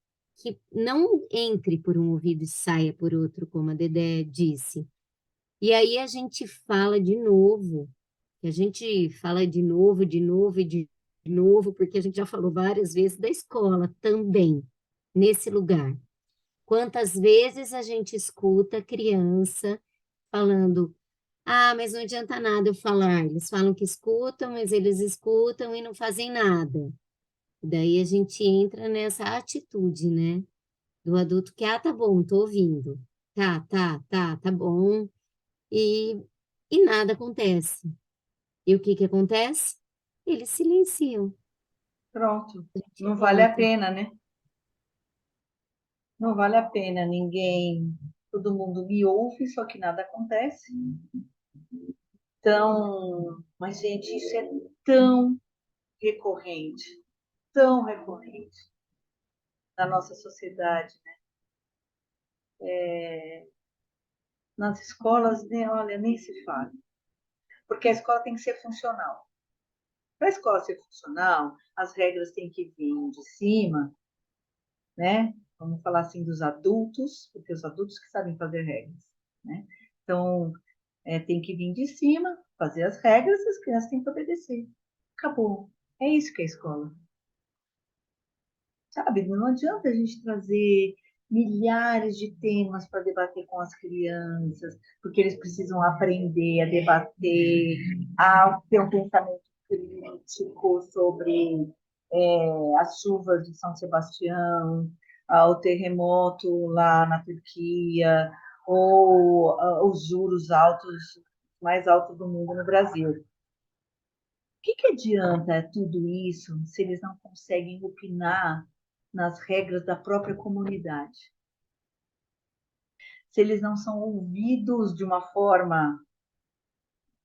não entre por um ouvido e saia por outro, como a Dedé disse. E aí a gente fala de novo, a gente fala de novo e de novo, porque a gente já falou várias vezes da escola também, nesse lugar. Quantas vezes a gente escuta a criança falando: ah, mas não adianta nada eu falar. Eles falam que escutam, mas eles escutam e não fazem nada. Daí a gente entra nessa atitude, né? Do adulto que, ah, tá bom, tô ouvindo. Tá bom. E, e nada acontece. E o que que acontece? Eles silenciam. Pronto. A gente Não vale a volta. pena, né? Não vale a pena, ninguém, todo mundo me ouve, só que nada acontece. Então, mas gente, isso é tão recorrente na nossa sociedade, né? Nas escolas, né, olha, nem se fala. Porque a escola tem que ser funcional. Para a escola ser funcional, as regras têm que vir de cima, né? Vamos falar assim dos adultos, porque os adultos que sabem fazer regras, né? Então, tem que vir de cima, fazer as regras, as crianças têm que obedecer. Acabou. É isso que é a escola. Sabe, não adianta a gente trazer milhares de temas para debater com as crianças, porque eles precisam aprender a debater, a ter um pensamento crítico sobre as chuvas de São Sebastião, o terremoto lá na Turquia, ou os juros altos, mais altos do mundo no Brasil. O que adianta tudo isso se eles não conseguem opinar nas regras da própria comunidade? Se eles não são ouvidos de uma forma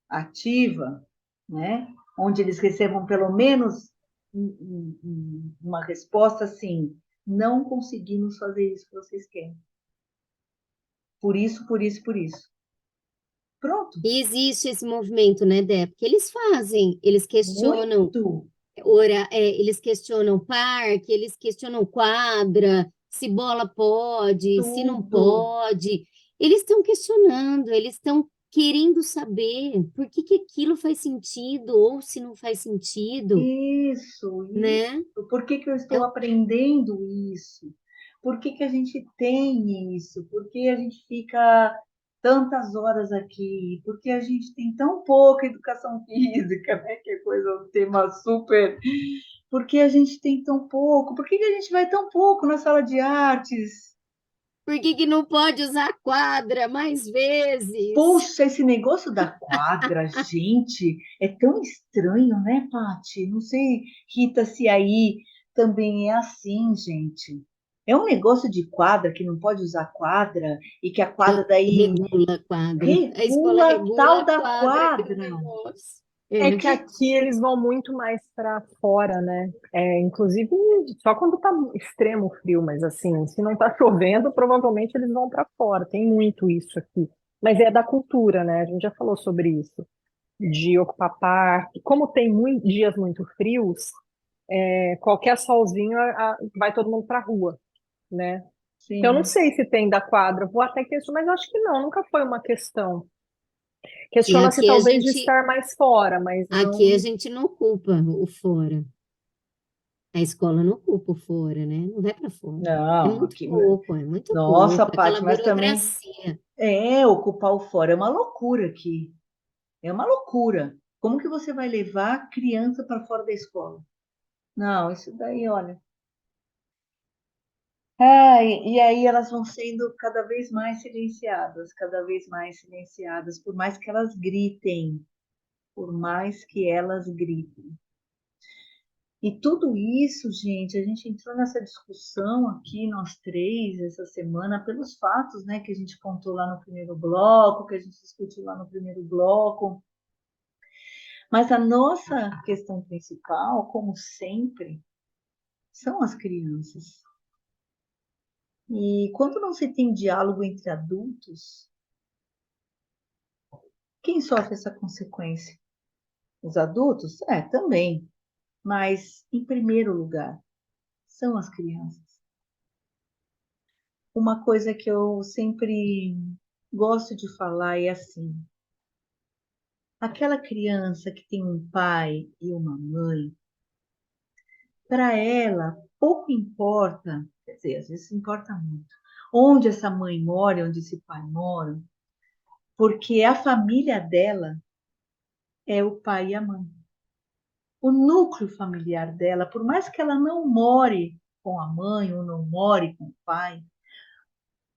ativa, né? Onde eles recebam pelo menos uma resposta assim: não conseguimos fazer isso que vocês querem. Por isso, por isso, por isso. Pronto. E existe esse movimento, né, Dé? Porque eles questionam Muito. Eles questionam parque, eles questionam quadra, se bola pode, se não Tudo. pode. Eles estão questionando, eles estão querendo saber por que aquilo faz sentido ou se não faz sentido, Isso. né? Por que eu É estou aprendendo isso? Por que a gente tem isso? Por que a gente fica tantas horas aqui? Por que a gente tem tão pouca educação física, né? Que é coisa, um tema super. Por que a gente tem tão pouco? Por que a gente vai tão pouco na sala de artes? Por que que não pode usar quadra mais vezes? Poxa, esse negócio da quadra, gente, é tão estranho, né, Paty? Não sei, Rita, se aí também é assim, gente. É um negócio de quadra que não pode usar quadra e que a quadra daí Regula a quadra. A escola regula a regula tal a da quadra, aquele quadra. negócio. É que aqui eles vão muito mais para fora, né? Inclusive só quando tá extremo frio, mas assim, se não tá chovendo, provavelmente eles vão para fora. Tem muito isso aqui. Mas é da cultura, né? A gente já falou sobre isso, de ocupar parque. Como tem dias muito frios, qualquer solzinho vai todo mundo para rua, né? Então, eu não Sim. sei se tem da quadra, vou até questionar, mas eu acho que não, nunca foi uma questão. E Questiona-se aqui a talvez de gente, estar mais fora, mas aqui a não. gente não ocupa o fora. A escola não ocupa o fora, né? Não vai para fora. Não, aqui. É muito Nossa, pouco. Aquela Paty, mas também burocracia. ocupar o fora é uma loucura aqui. É uma loucura. Como que você vai levar a criança para fora da escola? Não, isso daí, olha. E aí elas vão sendo cada vez mais silenciadas, por mais que elas gritem, por mais que elas gritem. E tudo isso, gente, a gente entrou nessa discussão aqui, nós três, essa semana, pelos fatos, né, que a gente contou lá no primeiro bloco, que a gente discutiu lá no primeiro bloco. Mas a nossa questão principal, como sempre, são as crianças. E quando não se tem diálogo entre adultos, quem sofre essa consequência? Os adultos? Também. Mas, em primeiro lugar, são as crianças. Uma coisa que eu sempre gosto de falar é assim: aquela criança que tem um pai e uma mãe, para ela, pouco importa, quer dizer, às vezes importa muito, onde essa mãe mora, onde esse pai mora, porque a família dela é o pai e a mãe. O núcleo familiar dela, por mais que ela não more com a mãe ou não more com o pai,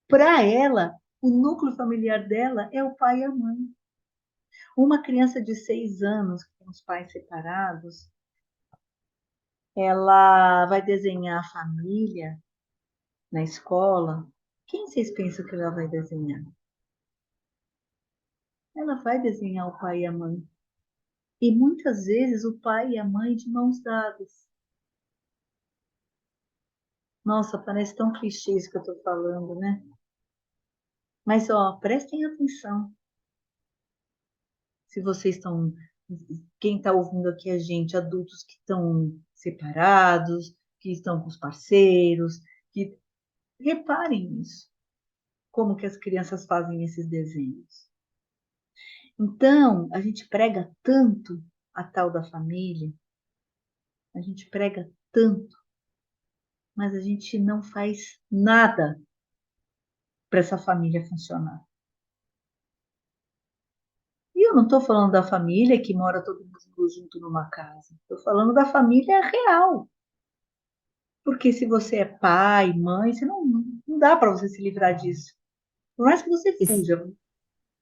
para ela, o núcleo familiar dela é o pai e a mãe. Uma criança de 6 anos, com os pais separados, ela vai desenhar a família na escola. Quem vocês pensam que ela vai desenhar? Ela vai desenhar o pai e a mãe. E muitas vezes o pai e a mãe de mãos dadas. Nossa, parece tão clichê isso que eu estou falando, né? Mas, ó, prestem atenção. Se vocês estão. Quem está ouvindo aqui a gente, adultos que estão separados, que estão com os parceiros, que reparem nisso. Como que as crianças fazem esses desenhos. Então, a gente prega tanto a tal da família, a gente prega tanto, mas a gente não faz nada para essa família funcionar. E eu não estou falando da família que mora todo mundo junto numa casa. Estou falando da família real. Porque se você é pai, mãe, você não dá para você se livrar disso. Por mais que você E, fuja.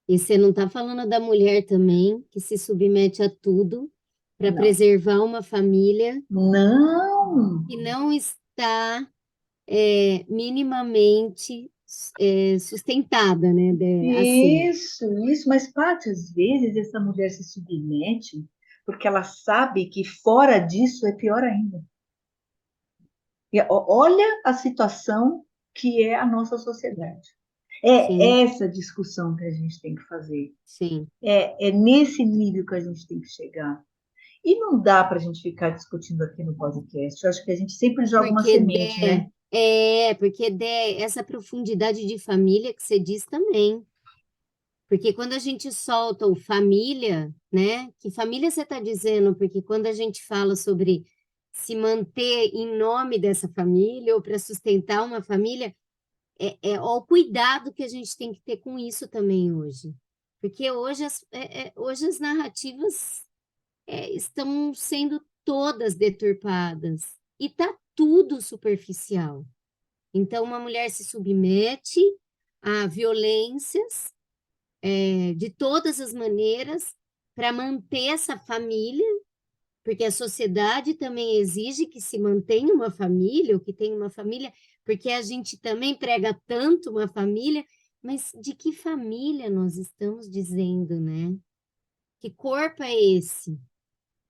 e você não está falando da mulher também, que se submete a tudo para Não. preservar uma família Não. que não está minimamente sustentada, né? Assim. Isso. Mas, Paty, às vezes essa mulher se submete porque ela sabe que fora disso é pior ainda. E olha a situação que é a nossa sociedade. É Sim, essa discussão que a gente tem que fazer. sim. É nesse nível que a gente tem que chegar. E não dá para a gente ficar discutindo aqui no podcast. Eu acho que a gente sempre joga uma semente, né? Porque essa profundidade de família que você diz também. Porque quando a gente solta o família, né? Que família você está dizendo? Porque quando a gente fala sobre se manter em nome dessa família ou para sustentar uma família, ó, o cuidado que a gente tem que ter com isso também hoje. Porque hoje as narrativas estão sendo todas deturpadas e tá tudo superficial. Então, uma mulher se submete a violências, de todas as maneiras para manter essa família, porque a sociedade também exige que se mantenha uma família, ou que tenha uma família, porque a gente também prega tanto uma família, mas de que família nós estamos dizendo, né? Que corpo é esse?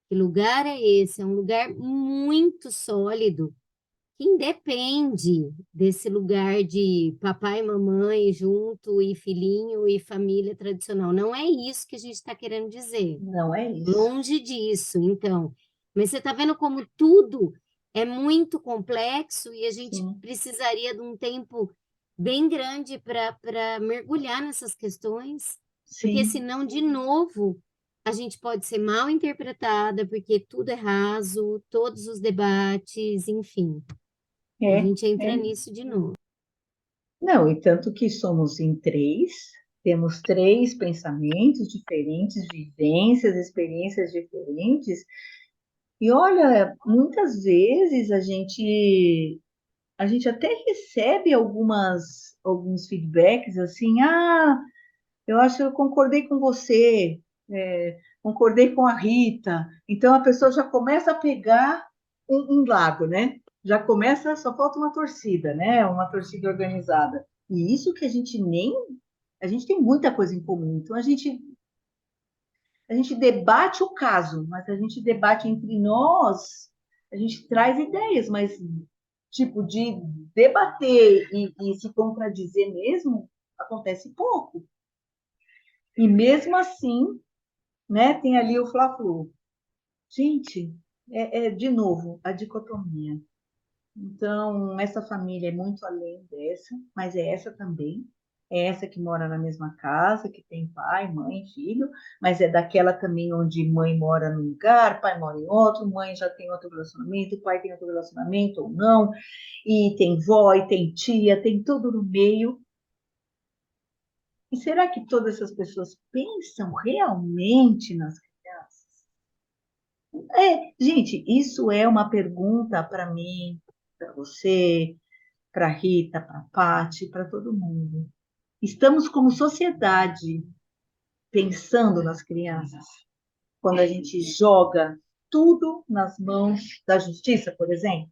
Que lugar é esse? É um lugar muito sólido, que independe desse lugar de papai e mamãe junto, e filhinho, e família tradicional. Não é isso que a gente está querendo dizer. Não é isso. Longe disso, então. Mas você está vendo como tudo é muito complexo e a gente Sim. precisaria de um tempo bem grande para mergulhar nessas questões, porque Sim. senão, de novo, a gente pode ser mal interpretada, porque tudo é raso, todos os debates, enfim. A gente entra nisso de novo. Não, e tanto que somos em três, temos três pensamentos diferentes, vivências, experiências diferentes. E olha, muitas vezes a gente até recebe alguns feedbacks assim, eu acho que eu concordei com você, concordei com a Rita. Então a pessoa já começa a pegar um lado, né? Já começa, só falta uma torcida, né? Uma torcida organizada. E isso que a gente tem muita coisa em comum. Então a gente debate o caso, mas a gente debate entre nós, a gente traz ideias, mas tipo de debater e se contradizer mesmo acontece pouco. E mesmo assim, né, tem ali o Fla-Flu. Gente, de novo a dicotomia. Então, essa família é muito além dessa, mas é essa também. É essa que mora na mesma casa, que tem pai, mãe, filho, mas é daquela também onde mãe mora num lugar, pai mora em outro, mãe já tem outro relacionamento, pai tem outro relacionamento ou não, e tem vó, e tem tia, tem tudo no meio. E será que todas essas pessoas pensam realmente nas crianças? Gente, isso é uma pergunta para mim, para você, para a Rita, para a Paty, para todo mundo. Estamos como sociedade pensando nas crianças quando a gente joga tudo nas mãos da justiça, por exemplo?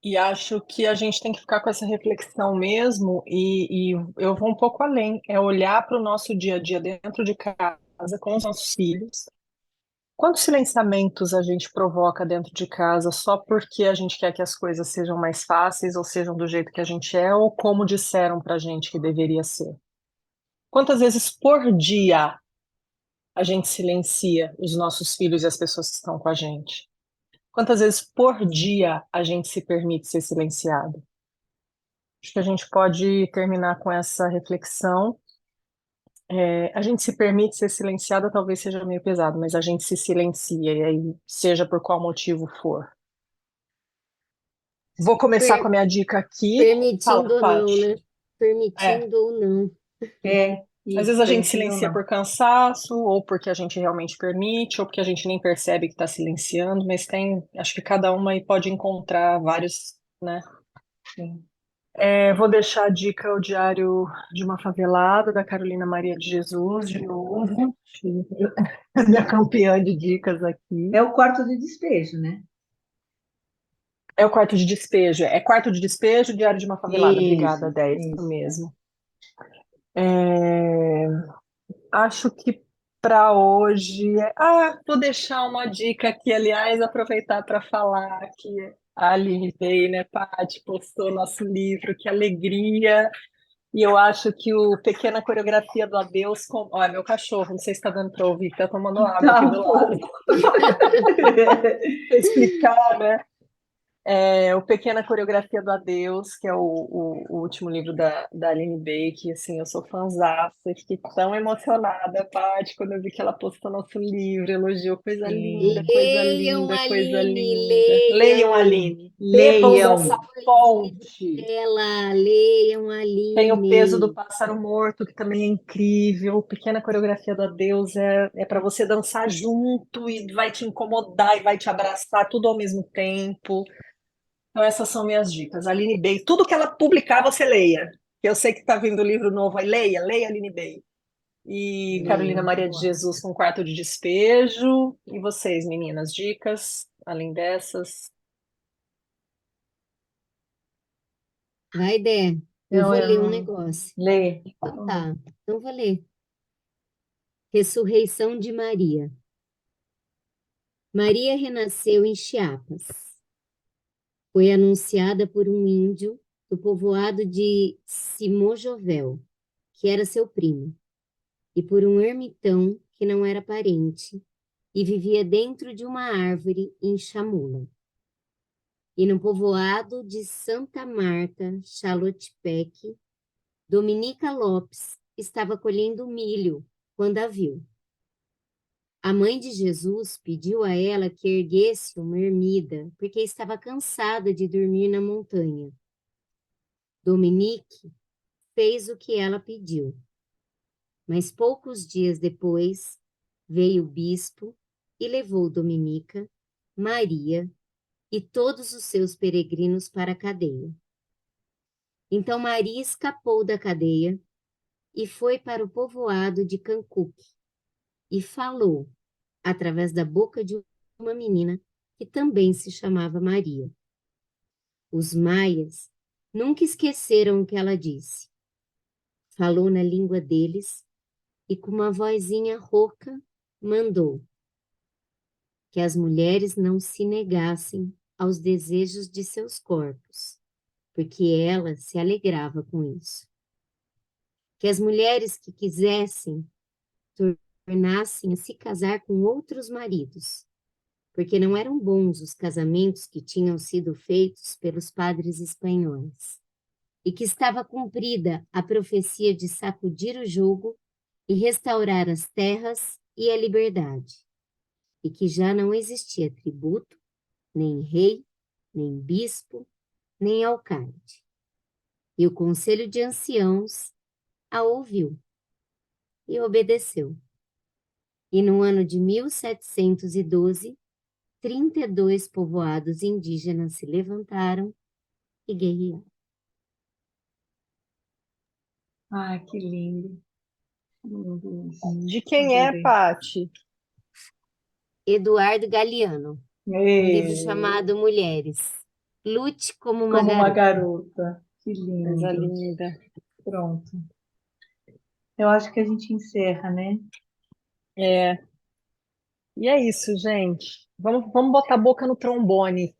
E acho que a gente tem que ficar com essa reflexão mesmo, e eu vou um pouco além, é olhar para o nosso dia a dia dentro de casa com os nossos filhos. Quantos silenciamentos a gente provoca dentro de casa só porque a gente quer que as coisas sejam mais fáceis ou sejam do jeito que a gente é ou como disseram para a gente que deveria ser? Quantas vezes por dia a gente silencia os nossos filhos e as pessoas que estão com a gente? Quantas vezes por dia a gente se permite ser silenciado? Acho que a gente pode terminar com essa reflexão. A gente se permite ser silenciada, talvez seja meio pesado, mas a gente se silencia, e aí, seja por qual motivo for. Vou começar com a minha dica aqui. Permitindo ou não, Paty. né? Permitindo ou não. Às vezes a gente silencia por cansaço, ou porque a gente realmente permite, ou porque a gente nem percebe que está silenciando, mas acho que cada uma aí pode encontrar vários, né? Sim. Vou deixar a dica, o Diário de uma Favelada, da Carolina Maria de Jesus, de novo. Minha campeã de dicas aqui. É o quarto de despejo, né? É o quarto de despejo. É quarto de despejo, Diário de uma Favelada. Isso, Obrigada, Déia, isso mesmo. Acho que para hoje. Vou deixar uma dica aqui, aliás, aproveitar para falar que a Aline veio, né, Paty, postou nosso livro, que alegria! E eu acho que o Pequena Coreografia do Adeus. Olha, meu cachorro, não sei se está dando para ouvir, está tomando água aqui do lado. Para explicar, né? O Pequena Coreografia do Adeus, que é o último livro da Aline Bey, que assim, eu sou fãzaça, fiquei tão emocionada, Paty, quando eu vi que ela postou nosso livro, elogiou, coisa linda, coisa Leiam, linda, coisa Aline, linda. Leiam, Aline, bebam Leiam. dessa fonte. Leiam, Aline. Tem o Peso do Pássaro Morto, que também é incrível. Pequena Coreografia do Adeus é para você dançar junto e vai te incomodar e vai te abraçar tudo ao mesmo tempo. Então, essas são minhas dicas. Aline Bey, tudo que ela publicar, você leia. Eu sei que está vindo livro novo aí, leia Aline Bey. E Carolina Maria de Jesus com Quarto de Despejo. E vocês, meninas, dicas, além dessas? Vai, Dé. Eu vou ler um negócio. Lê. Então tá, então vou ler. Ressurreição de Maria. Maria renasceu em Chiapas. Foi anunciada por um índio do povoado de Simojovel, que era seu primo, e por um ermitão que não era parente e vivia dentro de uma árvore em Chamula. E no povoado de Santa Marta, Xalotepec, Dominica Lopes estava colhendo milho quando a viu. A mãe de Jesus pediu a ela que erguesse uma ermida, porque estava cansada de dormir na montanha. Dominique fez o que ela pediu. Mas poucos dias depois, veio o bispo e levou Dominica, Maria e todos os seus peregrinos para a cadeia. Então Maria escapou da cadeia e foi para o povoado de Cancuque e falou, através da boca de uma menina que também se chamava Maria. Os maias nunca esqueceram o que ela disse. Falou na língua deles e com uma vozinha rouca mandou que as mulheres não se negassem aos desejos de seus corpos, porque ela se alegrava com isso. Que as mulheres que quisessem tornassem a se casar com outros maridos, porque não eram bons os casamentos que tinham sido feitos pelos padres espanhóis, e que estava cumprida a profecia de sacudir o jugo e restaurar as terras e a liberdade, e que já não existia tributo, nem rei, nem bispo, nem alcaide. E o conselho de anciãos a ouviu e obedeceu. E no ano de 1712, 32 povoados indígenas se levantaram e guerrearam. Ai, que lindo. De quem é, Pati? Eduardo Galeano, um livro chamado Mulheres. Lute como uma garota. Que lindo. Coisa linda. Pronto. Eu acho que a gente encerra, né? É. E é isso, gente. Vamos botar a boca no trombone.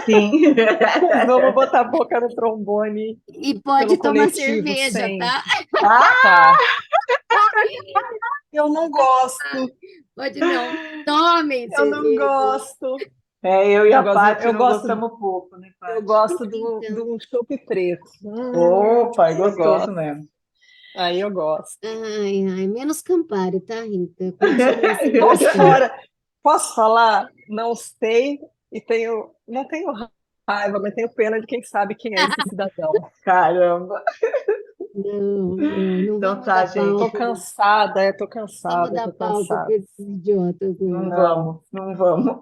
Sim. Vamos botar a boca no trombone. E pode pelo tomar coletivo cerveja, sempre. tá? Tá. Eu não gosto. Pode não. Tomem Eu não cerveja. gosto. Eu e a Paty eu não gosto- gostamos pouco, né, Paty? Eu gosto de Então. um chopp preto. Opa, é eu gostoso gosto. mesmo. Aí eu gosto. Ai, menos Campari, tá, Rita? Continua assim. Tô fora. Posso falar? Não sei e não tenho raiva, mas tenho pena de quem sabe quem é esse cidadão. Caramba. Não Então vamos tá, dar gente. Tô cansada, tô Vamos cansada, dar tô pauta cansada. pra esses idiotas. Não vamos.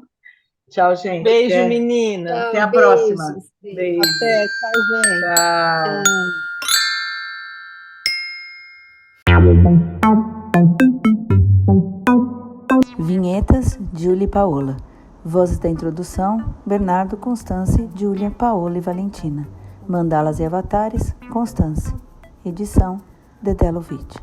Tchau, gente. Beijo, Até- menina. Até a Beijos. próxima. Beijo. Até, tchau, gente. Tchau. Vinhetas, Júlia e Paola. Vozes da introdução, Bernardo, Constance, Júlia, Paola e Valentina. Mandalas e avatares, Constance. Edição, Dedé Lovitch.